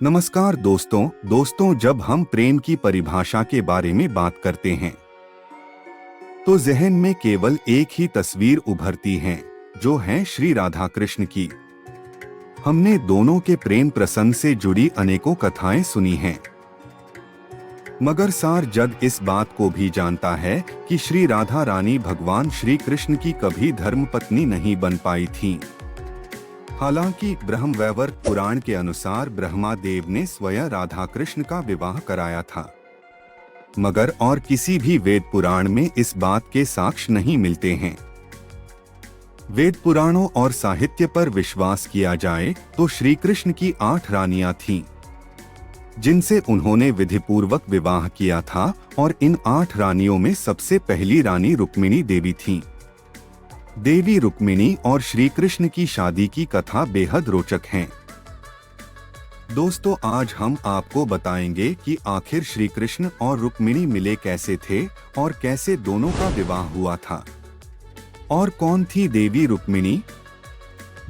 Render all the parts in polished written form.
नमस्कार दोस्तों जब हम प्रेम की परिभाषा के बारे में बात करते हैं तो जहन में केवल एक ही तस्वीर उभरती है, जो है श्री राधा कृष्ण की। हमने दोनों के प्रेम प्रसंग से जुड़ी अनेकों कथाएं सुनी हैं, मगर सार जग इस बात को भी जानता है कि श्री राधा रानी भगवान श्री कृष्ण की कभी धर्मपत्नी नहीं बन पाई थीं। हालांकि ब्रह्मवैवर्त पुराण के अनुसार ब्रह्मा देव ने स्वयं राधा कृष्ण का विवाह कराया था, मगर और किसी भी वेद पुराण में इस बात के साक्ष्य नहीं मिलते हैं। वेद पुराणों और साहित्य पर विश्वास किया जाए तो श्री कृष्ण की 8 रानियां थीं, जिनसे उन्होंने विधिपूर्वक विवाह किया था, और इन 8 रानियों में सबसे पहली रानी रुक्मिणी देवी थीं। देवी रुक्मिणी और श्री कृष्ण की शादी की कथा बेहद रोचक है। दोस्तों, आज हम आपको बताएंगे कि आखिर श्री कृष्ण और रुक्मिणी मिले कैसे थे और कैसे दोनों का विवाह हुआ था, और कौन थी देवी रुक्मिणी।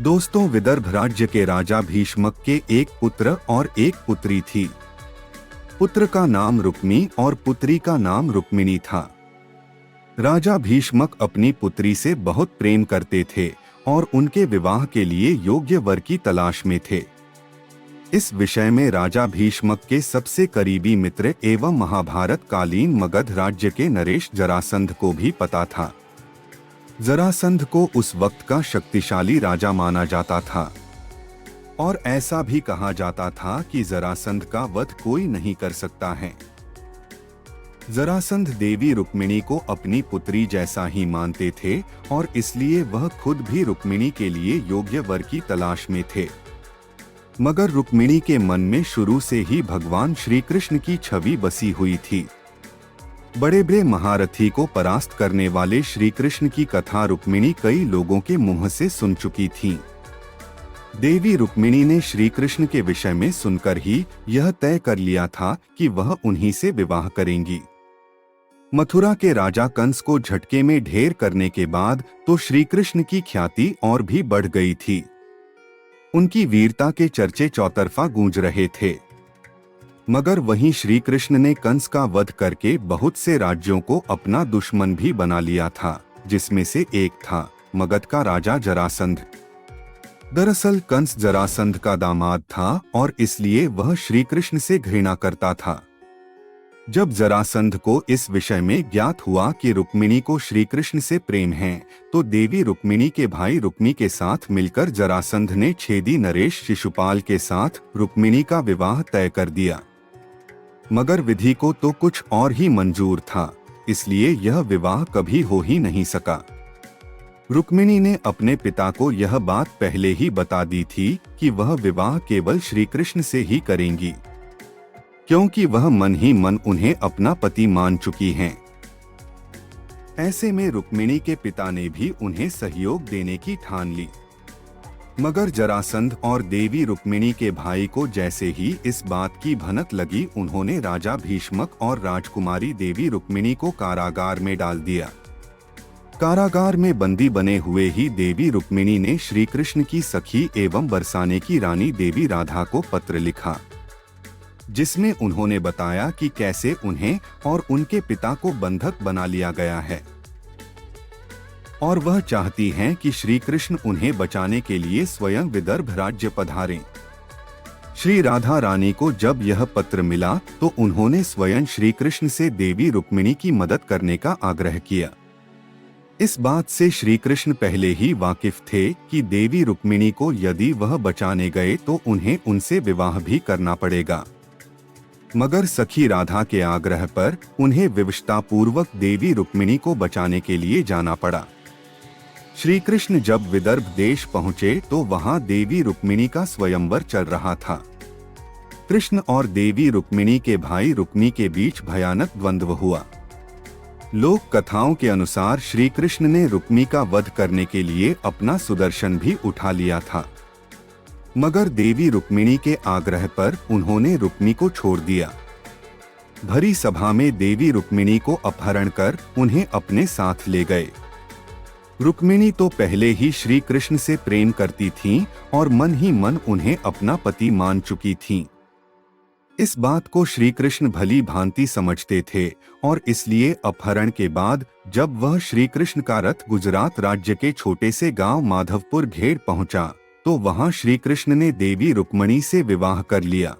दोस्तों, विदर्भ राज्य के राजा भीष्मक के एक पुत्र और एक पुत्री थी। पुत्र का नाम रुक्मी और पुत्री का नाम रुक्मिणी था। राजा भीष्मक अपनी पुत्री से बहुत प्रेम करते थे और उनके विवाह के लिए योग्य वर की तलाश में थे। इस विषय में राजा भीष्मक के सबसे करीबी मित्र एवं महाभारत कालीन मगध राज्य के नरेश जरासंध को भी पता था। जरासंध को उस वक्त का शक्तिशाली राजा माना जाता था, और ऐसा भी कहा जाता था कि जरासंध का वध कोई नहीं कर सकता है। जरासंध देवी रुक्मिणी को अपनी पुत्री जैसा ही मानते थे, और इसलिए वह खुद भी रुक्मिणी के लिए योग्य वर की तलाश में थे। मगर रुक्मिणी के मन में शुरू से ही भगवान श्री कृष्ण की छवि बसी हुई थी। बड़े बड़े महारथी को परास्त करने वाले श्री कृष्ण की कथा रुक्मिणी कई लोगों के मुंह से सुन चुकी थी। देवी रुक्मिणी ने श्री कृष्ण के विषय में सुनकर ही यह तय कर लिया था कि वह उन्हीं से विवाह करेंगी। मथुरा के राजा कंस को झटके में ढेर करने के बाद तो श्री कृष्ण की ख्याति और भी बढ़ गई थी। उनकी वीरता के चर्चे चौतरफा गूंज रहे थे। मगर वहीं श्री कृष्ण ने कंस का वध करके बहुत से राज्यों को अपना दुश्मन भी बना लिया था, जिसमें से एक था मगध का राजा जरासंध। दरअसल कंस जरासंध का दामाद था और इसलिए वह श्री कृष्ण से घृणा करता था। जब जरासंध को इस विषय में ज्ञात हुआ कि रुक्मिणी को श्री कृष्ण से प्रेम है, तो देवी रुक्मिणी के भाई रुक्मी के साथ मिलकर जरासंध ने छेदी नरेश शिशुपाल के साथ रुक्मिणी का विवाह तय कर दिया। मगर विधि को तो कुछ और ही मंजूर था, इसलिए यह विवाह कभी हो ही नहीं सका। रुक्मिणी ने अपने पिता को यह बात पहले ही बता दी थी कि वह विवाह केवल श्री कृष्ण से ही करेंगी, क्योंकि वह मन ही मन उन्हें अपना पति मान चुकी हैं। ऐसे में रुक्मिणी के पिता ने भी उन्हें सहयोग देने की ठान ली। मगर जरासंध और देवी रुक्मिणी के भाई को जैसे ही इस बात की भनक लगी, उन्होंने राजा भीष्मक और राजकुमारी देवी रुक्मिणी को कारागार में डाल दिया। कारागार में बंदी बने हुए ही देवी रुक्मिणी ने श्री कृष्ण की सखी एवं बरसाने की रानी देवी राधा को पत्र लिखा, जिसमें उन्होंने बताया कि कैसे उन्हें और उनके पिता को बंधक बना लिया गया है, और वह चाहती हैं कि श्री कृष्ण उन्हें बचाने के लिए स्वयं विदर्भ राज्य पधारें। श्री राधा रानी को जब यह पत्र मिला तो उन्होंने स्वयं श्री कृष्ण से देवी रुक्मिणी की मदद करने का आग्रह किया। इस बात से श्री कृष्ण पहले ही वाकिफ थे कि देवी रुक्मिणी को यदि वह बचाने गए तो उन्हें उनसे विवाह भी करना पड़ेगा। मगर सखी राधा के आग्रह पर उन्हें विवशतापूर्वक देवी रुक्मिणी को बचाने के लिए जाना पड़ा। श्री कृष्ण जब विदर्भ देश पहुंचे तो वहां देवी रुक्मिणी का स्वयंवर चल रहा था। कृष्ण और देवी रुक्मिणी के भाई रुक्मी के बीच भयानक द्वंद्व हुआ। लोक कथाओं के अनुसार श्री कृष्ण ने रुक्मी का वध करने के लिए अपना सुदर्शन भी उठा लिया था, मगर देवी रुक्मिणी के आग्रह पर उन्होंने रुक्मी को छोड़ दिया। भरी सभा में देवी रुक्मिणी को अपहरण कर उन्हें अपने साथ ले गए। रुक्मिणी तो पहले ही श्री कृष्ण से प्रेम करती थीं और मन ही मन उन्हें अपना पति मान चुकी थीं। इस बात को श्री कृष्ण भली भांति समझते थे और इसलिए अपहरण के बाद जब वह श्री कृष्ण का रथ गुजरात राज्य के छोटे से गांव माधवपुर घेड़ पहुंचा तो वहां श्री कृष्ण ने देवी रुक्मिणी से विवाह कर लिया।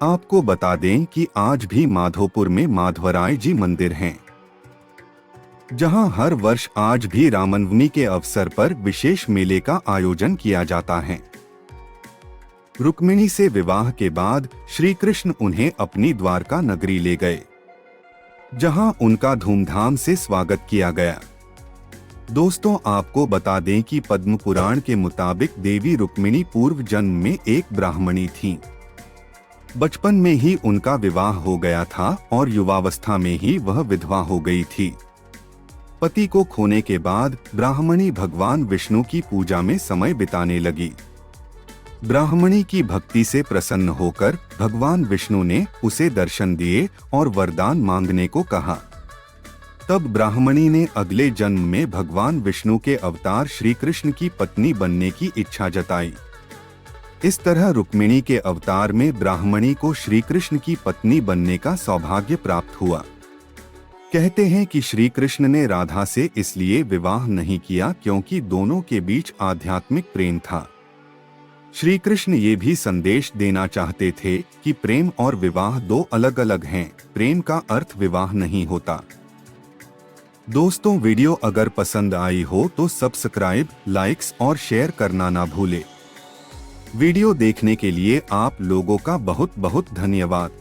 आपको बता दें कि आज भी माधोपुर में माधवराय जी मंदिर हैं, जहां हर वर्ष आज भी रामनवमी के अवसर पर विशेष मेले का आयोजन किया जाता है। रुक्मिणी से विवाह के बाद श्री कृष्ण उन्हें अपनी द्वारका नगरी ले गए, जहां उनका धूमधाम से स्वागत किया गया। दोस्तों, आपको बता दें कि पद्म पुराण के मुताबिक देवी रुक्मिणी पूर्व जन्म में एक ब्राह्मणी थीं। बचपन में ही उनका विवाह हो गया था और युवावस्था में ही वह विधवा हो गई थी। पति को खोने के बाद ब्राह्मणी भगवान विष्णु की पूजा में समय बिताने लगी। ब्राह्मणी की भक्ति से प्रसन्न होकर भगवान विष्णु ने उसे दर्शन दिए और वरदान मांगने को कहा। तब ब्राह्मणी ने अगले जन्म में भगवान विष्णु के अवतार श्री कृष्ण की पत्नी बनने की इच्छा जताई। इस तरह रुक्मिणी के अवतार में ब्राह्मणी को श्री कृष्ण की पत्नी बनने का सौभाग्य प्राप्त हुआ। कहते हैं कि श्री कृष्ण ने राधा से इसलिए विवाह नहीं किया क्योंकि दोनों के बीच आध्यात्मिक प्रेम था। श्री कृष्ण ये भी संदेश देना चाहते थे कि प्रेम और विवाह दो अलग अलग हैं, प्रेम का अर्थ विवाह नहीं होता। दोस्तों, वीडियो अगर पसंद आई हो तो सब्सक्राइब, लाइक्स और शेयर करना ना भूले। वीडियो देखने के लिए आप लोगों का बहुत बहुत धन्यवाद।